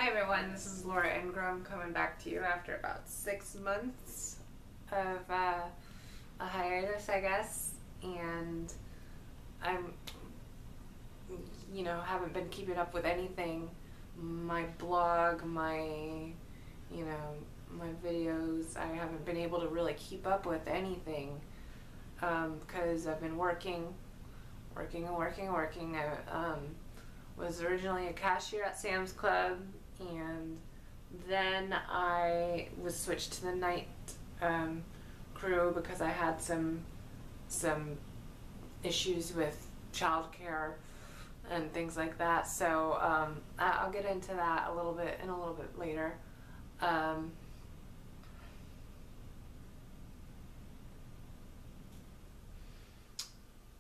Hi everyone, this is Laura Ingram coming back to you after about 6 months of a hiatus, I guess, and I'm, haven't been keeping up with anything. My blog, my videos, I haven't been able to really keep up with anything because I've been working. I was originally a cashier at Sam's Club, and then I was switched to the night crew because I had some issues with childcare and things like that. So I'll get into that a little bit later.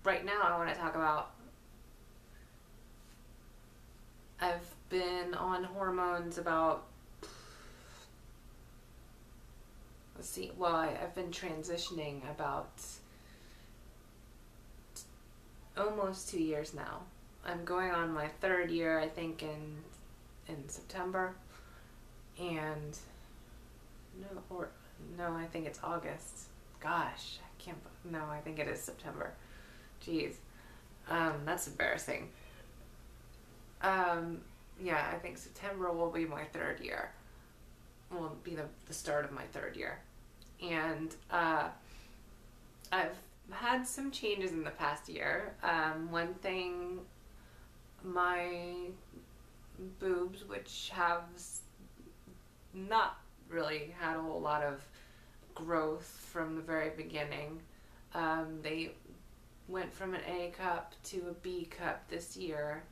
Right now I want to talk about, I've been on hormones about, I've been transitioning about almost 2 years now. I'm going on my 3rd year, I think, in September, and I think it's August. Gosh, I think it is September. Jeez, that's embarrassing. Yeah, I think September will be my 3rd year. Will be the start of my 3rd year. And I've had some changes in the past year. One thing, my boobs, which have not really had a whole lot of growth from the very beginning, they went from an A cup to a B cup this year.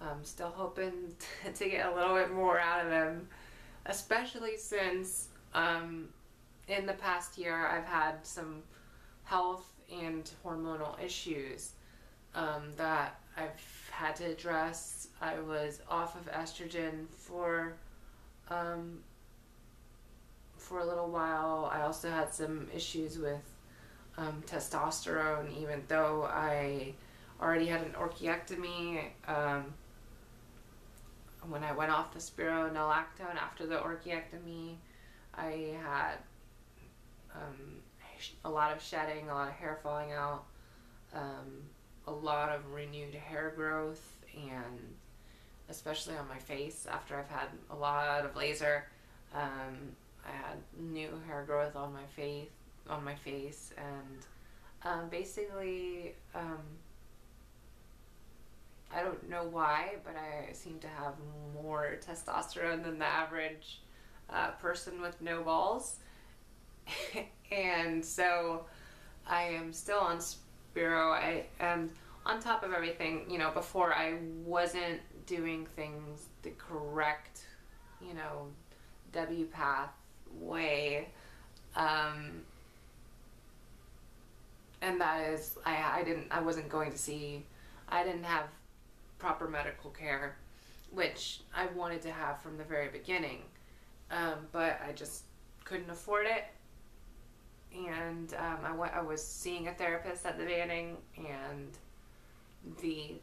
I'm still hoping to get a little bit more out of them, especially since in the past year I've had some health and hormonal issues that I've had to address. I was off of estrogen for a little while. I also had some issues with testosterone, even though I already had an orchiectomy. When I went off the spironolactone after the orchiectomy, I had a lot of shedding, a lot of hair falling out, a lot of renewed hair growth, and especially on my face after I've had a lot of laser. I had new hair growth on my face, and basically I don't know why, but I seem to have more testosterone than the average person with no balls. And so I am still on Spiro. And on top of everything, before I wasn't doing things the correct, W-path way. And that is, I didn't have proper medical care, which I wanted to have from the very beginning, but I just couldn't afford it. And I was seeing a therapist at the beginning, and the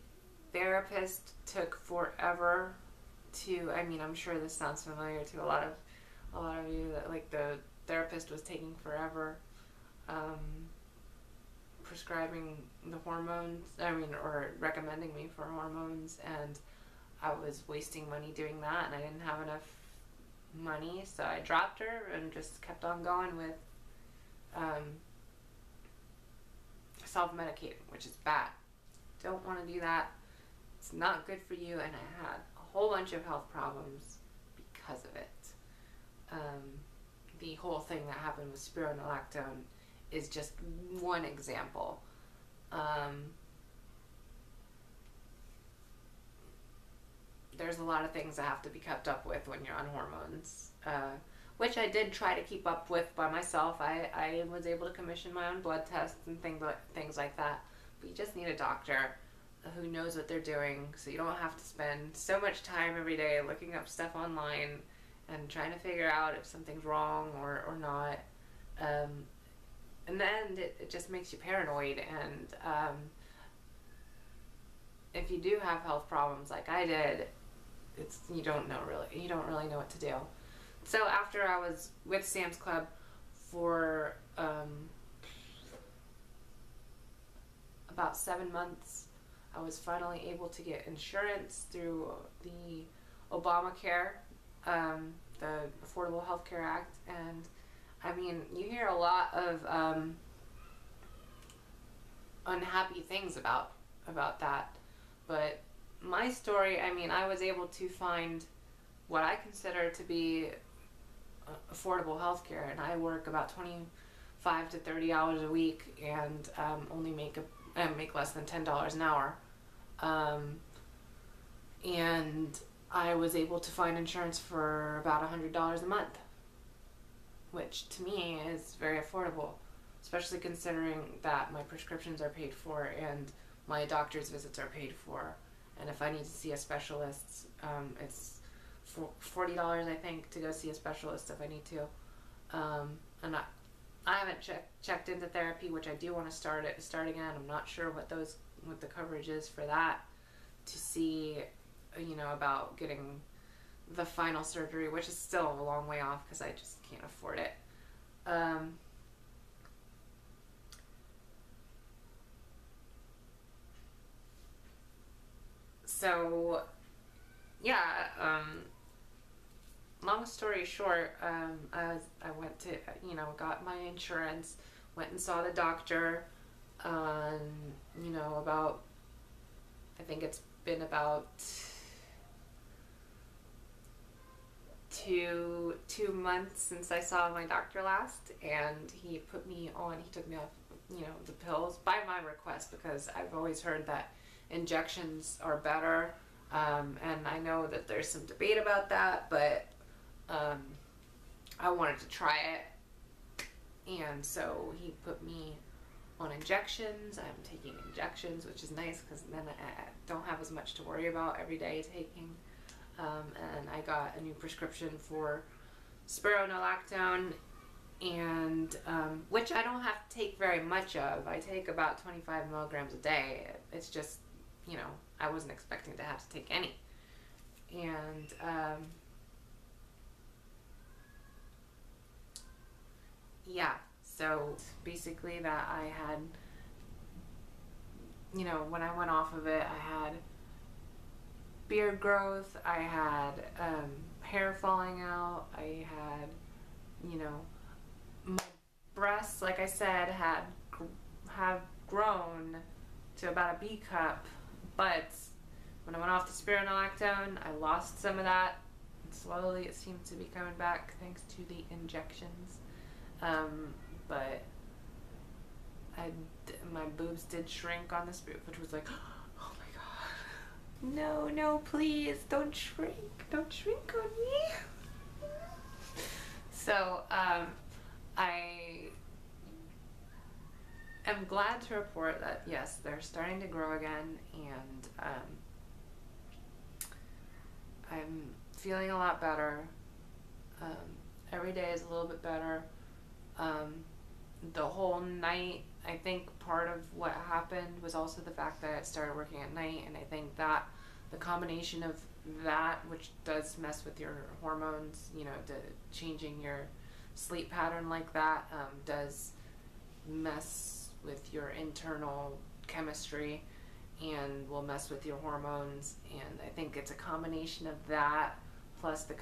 therapist took forever to, I'm sure this sounds familiar to a lot of you, that like the therapist was taking forever prescribing the hormones, or recommending me for hormones, and I was wasting money doing that, and I didn't have enough money, so I dropped her and just kept on going with self-medicating, which is bad. Don't want to do that. It's not good for you, and I had a whole bunch of health problems because of it. The whole thing that happened with spironolactone is just one example. There's a lot of things that have to be kept up with when you're on hormones, which I did try to keep up with by myself. I was able to commission my own blood tests and things like that, but you just need a doctor who knows what they're doing, so you don't have to spend so much time every day looking up stuff online and trying to figure out if something's wrong or not. In the end, it just makes you paranoid, and if you do have health problems like I did, you don't really know what to do. So after I was with Sam's Club for about 7 months, I was finally able to get insurance through the Obamacare, the Affordable Health Care Act. And I mean, you hear a lot of unhappy things about that, but my story, I mean, I was able to find what I consider to be affordable health care, and I work about 25 to 30 hours a week, and only make less than $10 an hour. And I was able to find insurance for about $100 a month, which to me is very affordable, especially considering that my prescriptions are paid for and my doctor's visits are paid for. And if I need to see a specialist, it's $40, I think, to go see a specialist if I need to. And I haven't checked into therapy, which I do want to start again. I'm not sure what the coverage is for that, to see, about getting the final surgery, which is still a long way off because I just can't afford it. So yeah, long story short, I went to, got my insurance, went and saw the doctor, about, I think it's been about two months since I saw my doctor last, and he took me off, the pills by my request, because I've always heard that injections are better, and I know that there's some debate about that, but I wanted to try it, and so he put me on injections. I'm taking injections, which is nice because then I don't have as much to worry about every day taking. And I got a new prescription for spironolactone, and which I don't have to take very much of. I take about 25 milligrams a day. It's just, I wasn't expecting to have to take any. And yeah, so basically that I had, when I went off of it, I had beard growth, I had hair falling out, I had, my breasts, like I said, have grown to about a B cup, but when I went off the spironolactone, I lost some of that. Slowly it seems to be coming back thanks to the injections. But my boobs did shrink on this boob, which was like, oh my god, no, please, don't shrink on me. So, I am glad to report that, yes, they're starting to grow again, and, I'm feeling a lot better. Every day is a little bit better. The whole night, I think part of what happened was also the fact that I started working at night, and I think that the combination of that, which does mess with your hormones, changing your sleep pattern like that, does mess with your internal chemistry and will mess with your hormones. And I think it's a combination of that plus the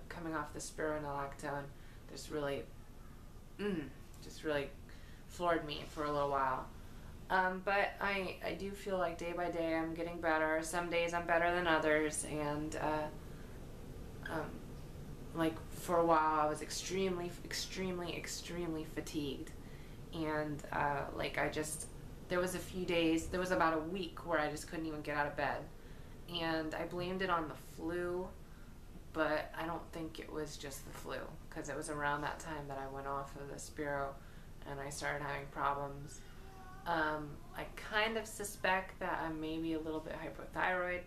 coming off the spironolactone just really floored me for a little while. But I do feel like day by day I'm getting better. Some days I'm better than others, and like for a while I was extremely fatigued, and there was about a week where I just couldn't even get out of bed, and I blamed it on the flu, but I don't think it was just the flu, because it was around that time that I went off of the Spiro and I started having problems. I kind of suspect that I'm maybe a little bit hypothyroid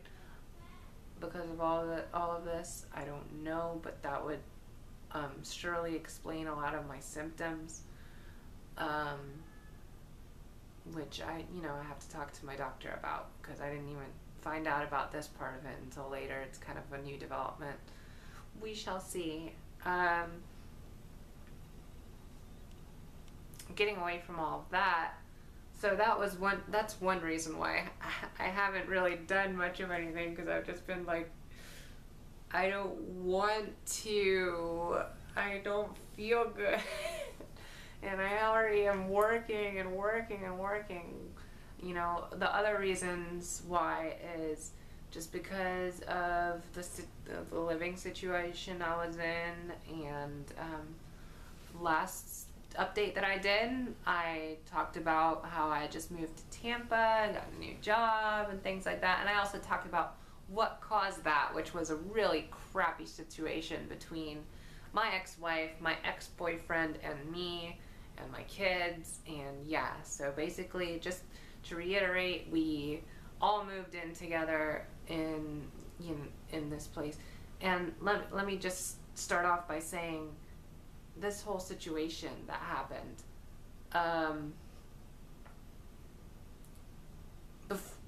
because of all of this. I don't know, but that would surely explain a lot of my symptoms, which I have to talk to my doctor about, because I didn't even find out about this part of it until later. It's kind of a new development. We shall see. Getting away from all of that, so that's one reason why I haven't really done much of anything, because I've just been like, I don't want to, I don't feel good. And I already am working and working and working. You know, the other reasons why is just because of the living situation I was in, and last update that I did, I talked about how I just moved to Tampa, got a new job and things like that, and I also talked about what caused that, which was a really crappy situation between my ex-wife, my ex-boyfriend, and me, and my kids. And yeah, so basically, just to reiterate, we all moved in together in this place. And let me just start off by saying, this whole situation that happened,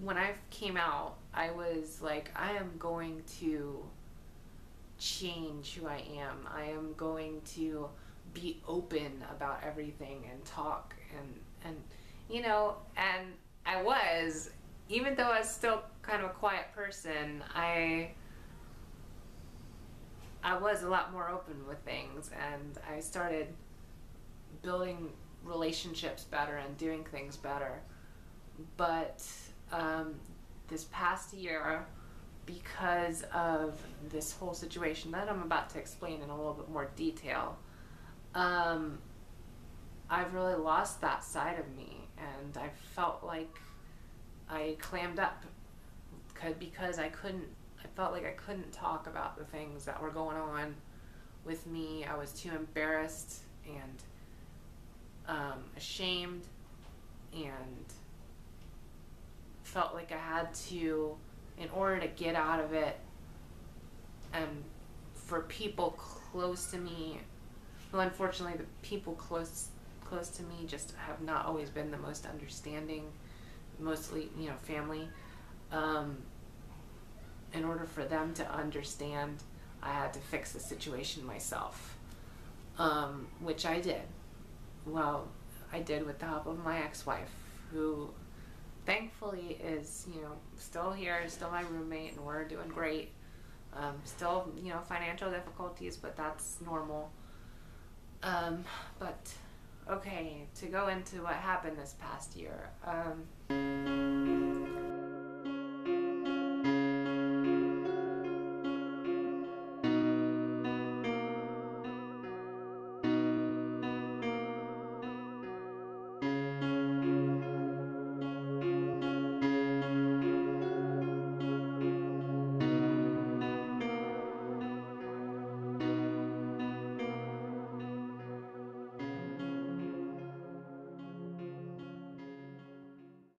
when I came out, I was like, I am going to change who I am. I am going to be open about everything and talk, and you know, and I was, even though I was still kind of a quiet person, I was a lot more open with things, and I started building relationships better and doing things better. But this past year, because of this whole situation that I'm about to explain in a little bit more detail, I've really lost that side of me, and I felt like I clammed up because I felt like I couldn't talk about the things that were going on with me. I was too embarrassed and ashamed, and felt like I had to, in order to get out of it, and for people close to me, well, unfortunately, the people close to me just have not always been the most understanding, mostly, you know, family. In order for them to understand, I had to fix the situation myself, which I did. Well, I did with the help of my ex-wife, who thankfully is, you know, still here, still my roommate, and we're doing great. Still, you know, financial difficulties, but that's normal. But okay, to go into what happened this past year.